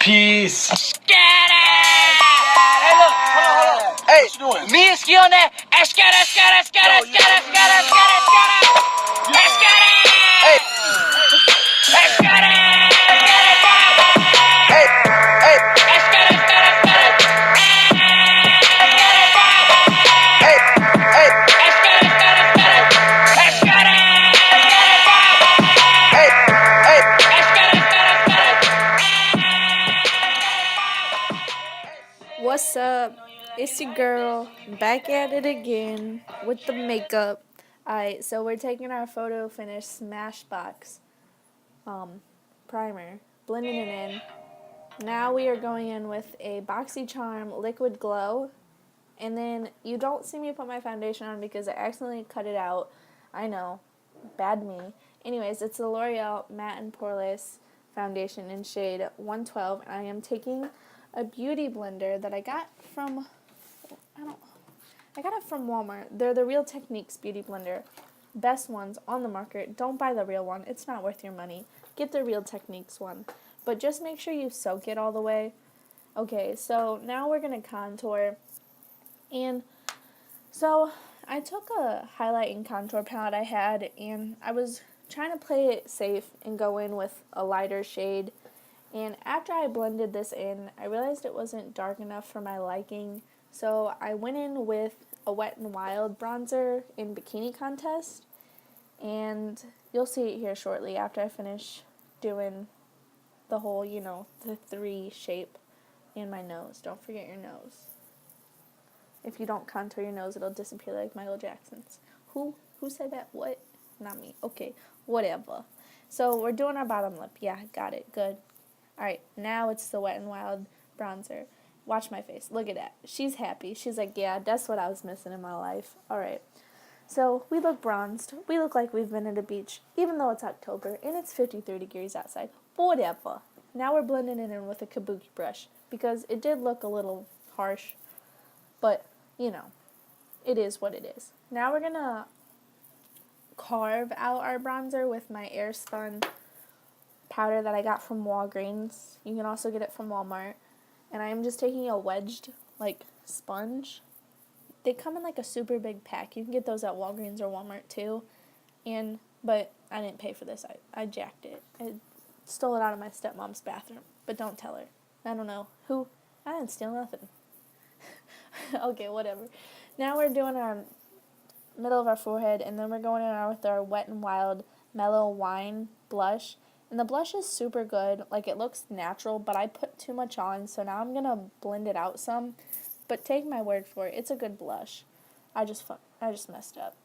Peace. Get it! Hey, look, hold on. Hey, what you doing? Me and Ski on that. Escada. What's up? It's your girl, back at it again with the makeup. Alright, so we're taking our photo finish Smashbox primer, blending it in. Now we are going in with a BoxyCharm Liquid Glow. And then you don't see me put my foundation on because I accidentally cut it out. I know, bad me. Anyways, it's the L'Oreal Matte and Poreless foundation in shade 112. And I am taking a beauty blender that I got from, I got it from Walmart. They're the Real Techniques beauty blender. Best ones on the market. Don't buy the real one. It's not worth your money. Get the Real Techniques one. But just make sure you soak it all the way. Okay, so now we're going to contour. And so I took a highlight and contour palette I had, and I was trying to play it safe and go in with a lighter shade. And after I blended this in, I realized it wasn't dark enough for my liking. So I went in with a Wet n Wild bronzer in Bikini Contest. And you'll see it here shortly after I finish doing the whole, the 3 shape in my nose. Don't forget your nose. If you don't contour your nose, it'll disappear like Michael Jackson's. Who said that? What? Not me. Okay, whatever. So we're doing our bottom lip. Yeah, got it. Good. Alright, now it's the Wet n Wild bronzer. Watch my face. Look at that. She's happy. She's like, yeah, that's what I was missing in my life. Alright. So we look bronzed. We look like we've been at a beach, even though it's October and it's 53 degrees outside. Whatever. Now we're blending it in with a kabuki brush because it did look a little harsh, but it is what it is. Now we're going to carve out our bronzer with my Airspun powder that I got from Walgreens. You can also get it from Walmart. And I am just taking a wedged, sponge. They come in a super big pack. You can get those at Walgreens or Walmart too. But I didn't pay for this. I jacked it. I stole it out of my stepmom's bathroom. But don't tell her. I don't know who. I didn't steal nothing. Okay, whatever. Now we're doing our middle of our forehead, and then we're going in with our Wet n Wild Mellow Wine blush. And the blush is super good. It looks natural, but I put too much on, so now I'm going to blend it out some. But take my word for it, it's a good blush. I just messed up.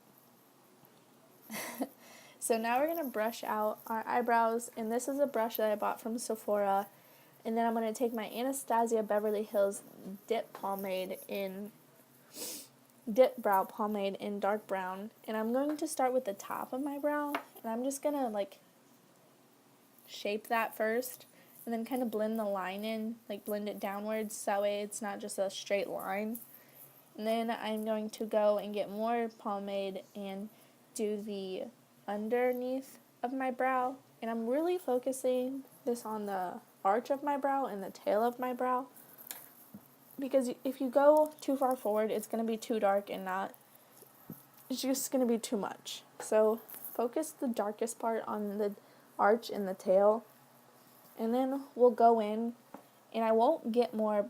So now we're going to brush out our eyebrows, and this is a brush that I bought from Sephora. And then I'm going to take my Anastasia Beverly Hills Dip Brow Pomade in dark brown. And I'm going to start with the top of my brow. And I'm just going to, shape that first. And then kind of blend the line in. Blend it downwards. So that way it's not just a straight line. And then I'm going to go and get more pomade and do the underneath of my brow. And I'm really focusing this on the arch of my brow and the tail of my brow, because if you go too far forward, it's going to be too dark and it's just going to be too much. So focus the darkest part on the arch and the tail, and then we'll go in, and I won't get more,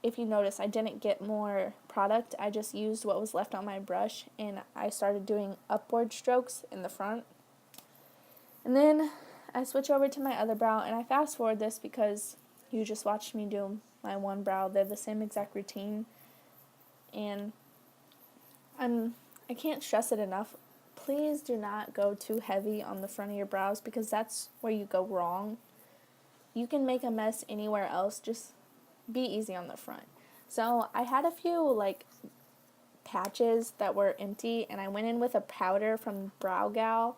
if you notice, I didn't get more product. I just used what was left on my brush, and I started doing upward strokes in the front. And then I switch over to my other brow, and I fast forward this because you just watched me do my one brow. They're the same exact routine, and I can't stress it enough. Please do not go too heavy on the front of your brows because that's where you go wrong. You can make a mess anywhere else. Just be easy on the front. So I had a few patches that were empty, and I went in with a powder from Brow Gal,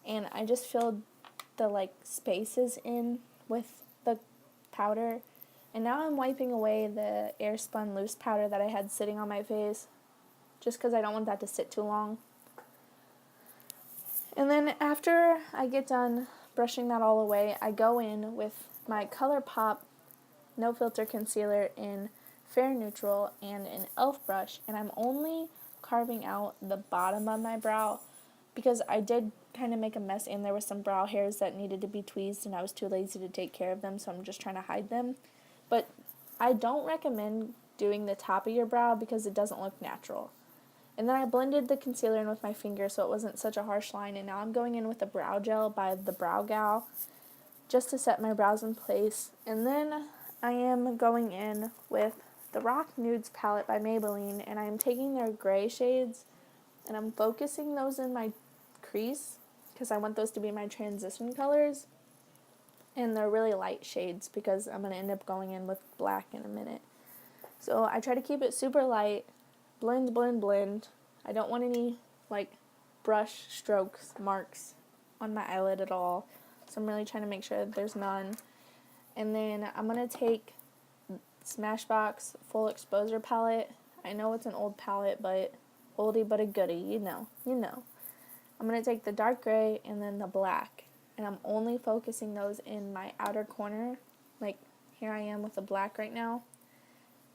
and I just filled the spaces in with the powder. And now I'm wiping away the Airspun loose powder that I had sitting on my face, just because I don't want that to sit too long. And then after I get done brushing that all away, I go in with my ColourPop No Filter concealer in Fair Neutral and an e.l.f. brush, and I'm only carving out the bottom of my brow because I did kind of make a mess and there was some brow hairs that needed to be tweezed and I was too lazy to take care of them, so I'm just trying to hide them. But I don't recommend doing the top of your brow because it doesn't look natural. And then I blended the concealer in with my finger so it wasn't such a harsh line, and now I'm going in with a brow gel by the Brow Gal just to set my brows in place. And then I am going in with the Rock Nudes palette by Maybelline, and I'm taking their gray shades and I'm focusing those in my crease because I want those to be my transition colors. And they're really light shades because I'm going to end up going in with black in a minute. So I try to keep it super light, blend, blend, blend. I don't want any like brush strokes, marks on my eyelid at all. So I'm really trying to make sure that there's none. And then I'm going to take Smashbox Full Exposure palette. I know it's an old palette, but oldie but a goodie, you know. I'm going to take the dark gray and then the black. And I'm only focusing those in my outer corner. Like here I am with the black right now.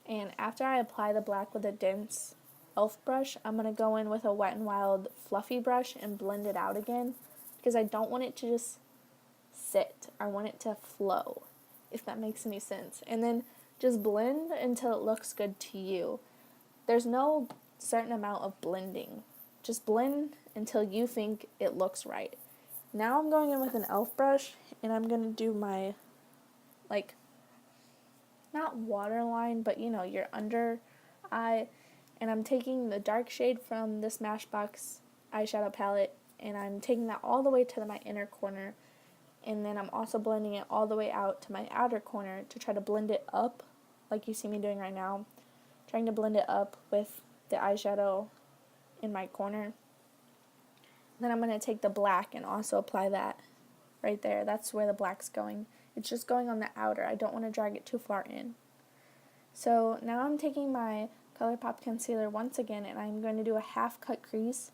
And after I apply the black with a dense e.l.f. brush, I'm going to go in with a Wet n Wild fluffy brush and blend it out again. Because I don't want it to just sit. I want it to flow, if that makes any sense. And then just blend until it looks good to you. There's no certain amount of blending. Just blend until you think it looks right. Now I'm going in with an e.l.f. brush, and I'm going to do my, like, not waterline, but, you know, your under eye. And I'm taking the dark shade from the Smashbox eyeshadow palette, and I'm taking that all the way to my inner corner. And then I'm also blending it all the way out to my outer corner to try to blend it up, like you see me doing right now. Trying to blend it up with the eyeshadow in my corner. Then I'm going to take the black and also apply that right there. That's where the black's going. It's just going on the outer. I don't want to drag it too far in. So now I'm taking my ColourPop concealer once again, and I'm going to do a half cut crease.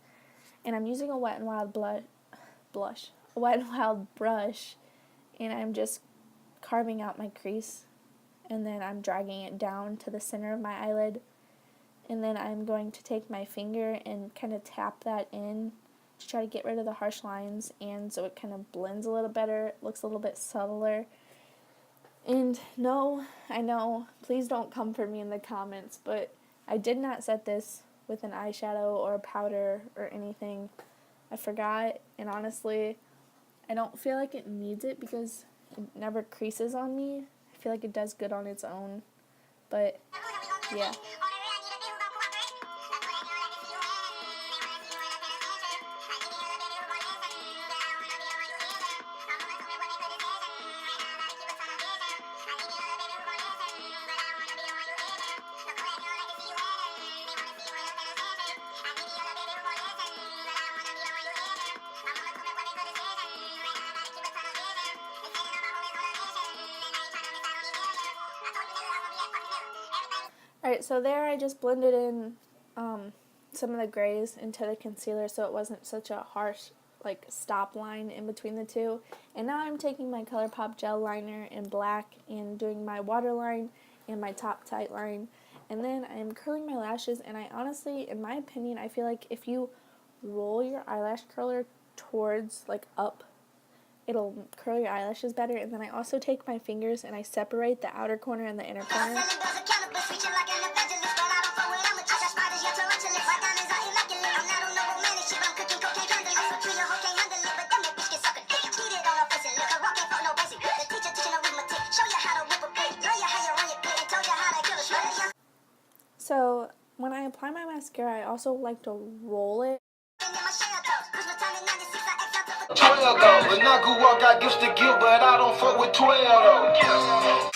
And I'm using a Wet n Wild Wet n Wild brush, and I'm just carving out my crease. And then I'm dragging it down to the center of my eyelid. And then I'm going to take my finger and kind of tap that in to try to get rid of the harsh lines, and so it kind of blends a little better, looks a little bit subtler. And no, I know, please don't come for me in the comments, but I did not set this with an eyeshadow or a powder or anything. I forgot, and honestly, I don't feel like it needs it because it never creases on me. I feel like it does good on its own, but yeah. Alright, so there I just blended in some of the grays into the concealer so it wasn't such a harsh like stop line in between the two. And now I'm taking my ColourPop gel liner in black and doing my waterline and my top tight line. And then I'm curling my lashes, and I honestly, in my opinion, I feel like if you roll your eyelash curler towards like up, it'll curl your eyelashes better. And then I also take my fingers and I separate the outer corner and the inner corner. So when I apply my mascara, I also like to roll it. But not who got gifts to give, but I don't fuck with 12.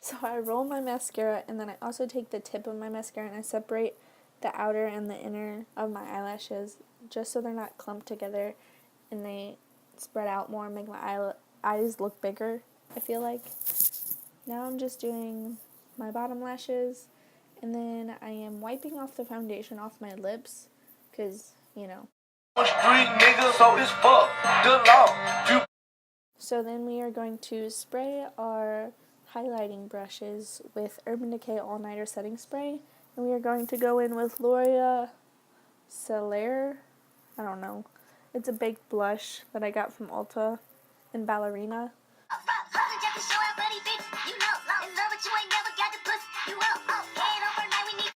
So I roll my mascara, and then I also take the tip of my mascara and I separate the outer and the inner of my eyelashes just so they're not clumped together and they spread out more and make my eyes look bigger, I feel like. Now I'm just doing my bottom lashes, and then I am wiping off the foundation off my lips because, you know. So then we are going to spray our highlighting brushes with Urban Decay All Nighter Setting Spray. And we are going to go in with L'Oreal Celere. I don't know. It's a baked blush that I got from Ulta in Ballerina.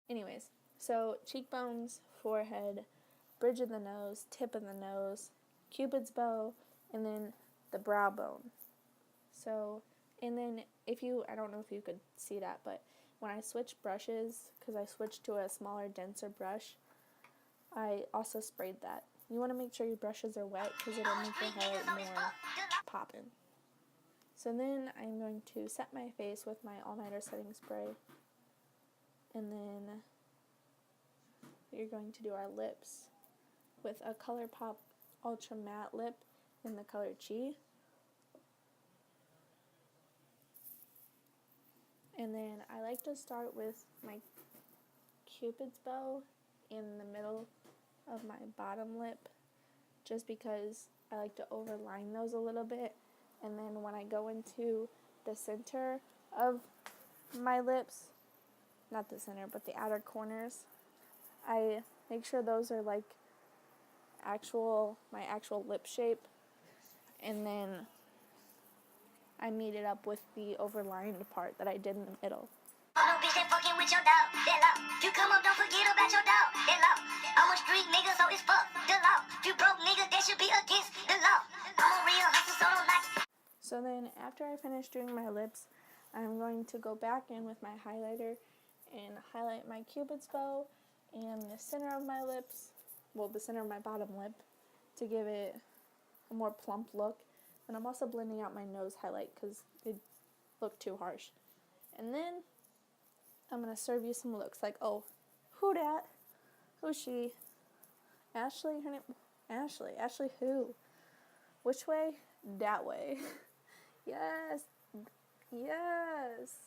Anyways, so cheekbones, forehead, bridge of the nose, tip of the nose, Cupid's bow, and then the brow bone. So, and then I don't know if you could see that, but when I switched brushes, because I switched to a smaller, denser brush, I also sprayed that. You want to make sure your brushes are wet because it'll make your highlight more poppin'. So then I'm going to set my face with my all-nighter setting spray. And then we're going to do our lips with a ColourPop Ultra Matte Lip in the color Chi. And then I like to start with my Cupid's bow in the middle of my bottom lip, just because I like to overline those a little bit. And then when I go into the center of my lips, not the center, but the outer corners, I make sure those are like my actual lip shape, and then I meet it up with the overlined part that I did in the middle. No bitch that fucking with your dog, that law. You come up, don't forget about your dog, that law. I'm a street nigga, so it's fuck the law. If you broke nigga, that should be against the law. I'm a real hustler, so don't like. So then after I finish doing my lips, I'm going to go back in with my highlighter and highlight my Cupid's bow and the center of my lips, well, the center of my bottom lip, to give it a more plump look. And I'm also blending out my nose highlight because it looked too harsh. And then I'm going to serve you some looks like, oh, who dat? Who's she? Ashley? Her name? Ashley. Ashley who? Which way? That way. Yes. Yes.